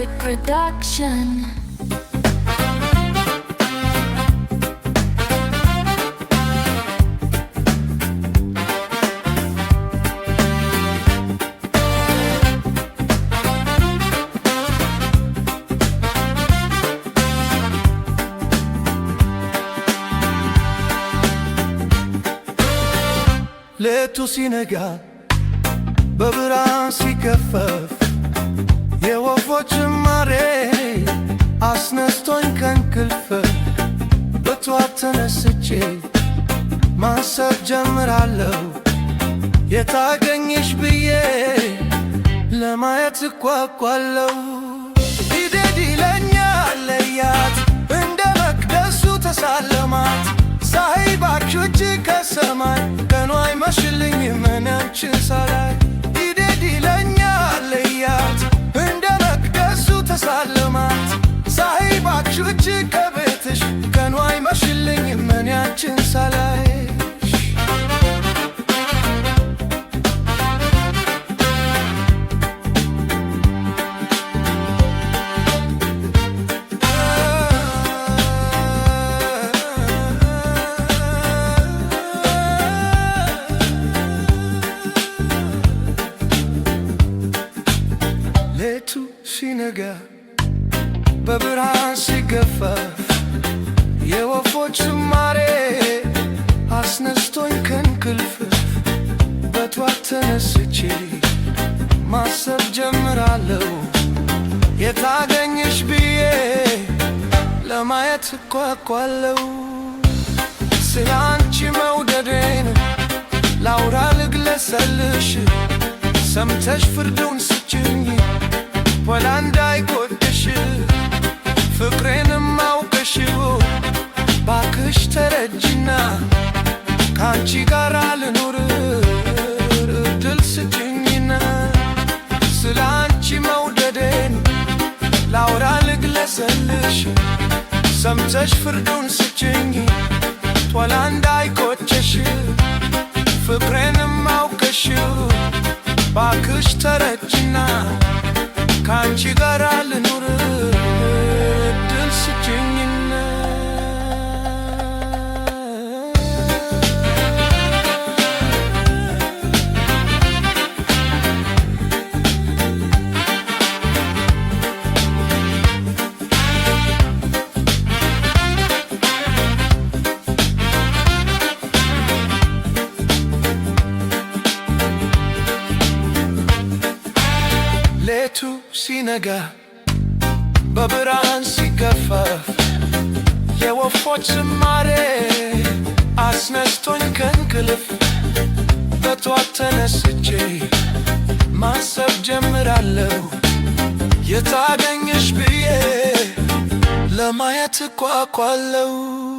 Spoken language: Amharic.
Classic Production. ሌቱ ሲነጋ በብርሃን ሲከፈፍ የወፎች ዝማሬ አስነስቶኝ ከእንቅልፍ በጠዋት ተነስቼ ማሰብ ጀምራለሁ የታገኝሽ ብዬ ለማየት እጓጓለሁ። ይደድ ይለኛል ለያት እንደ መቅደሱ ተሳለማት ሳይባክሽ ከሰማይ ቀኑ አይመሽልኝም አንቺን ሳላይ። ይደድ ይለኛል ለያት እንደ መቅደሱ ተሳለማት ሳይባክሽ ከቤትሽ ቀኑ አይመሽልኝም አንቺን ሳላይ። ሌቱ ሲነጋ በብርሃን ሲገፈፍ የወፎች ዝማሬ አስነስቶኝ ከእንቅልፍ በጠዋት ተነስቼ ማሰብ ጀምራለሁ የታገኝሽ ብዬ ለማየት እጓጓለሁ። ስለ አንቺ መውደዴን ላውራ ልግለጸልሽ ሰምተሽ ፍርዱን ስጭኝ ወላ እንዳይጎድሽ ፍቅሬንም አውቀሽው ባክሽ ተረጅና ካንቺ ጋር ልኑር እድል ስጭኝና። ስለ አንቺ መውደዴን ላውራ ልግለጸልሽ ሰምተሽ ፍርዱን ስጭኝ ወላ እንዳይጎድሽ ፍቅሬንም አውቀሽው ባክሽ ተረጅና ካንቺ ጋር ልኑር እድል ስጭኝና። ሌቱ ሲነጋ በብርሃን ሲገፈፍ የወፎች ዝማሬ አስነስቶኝ ከእንቅልፍ በጠዋት ተነስቼ ማሰብ ጀምራለሁ የታገኝሽ ብዬ ለማየት እጓጓለሁ።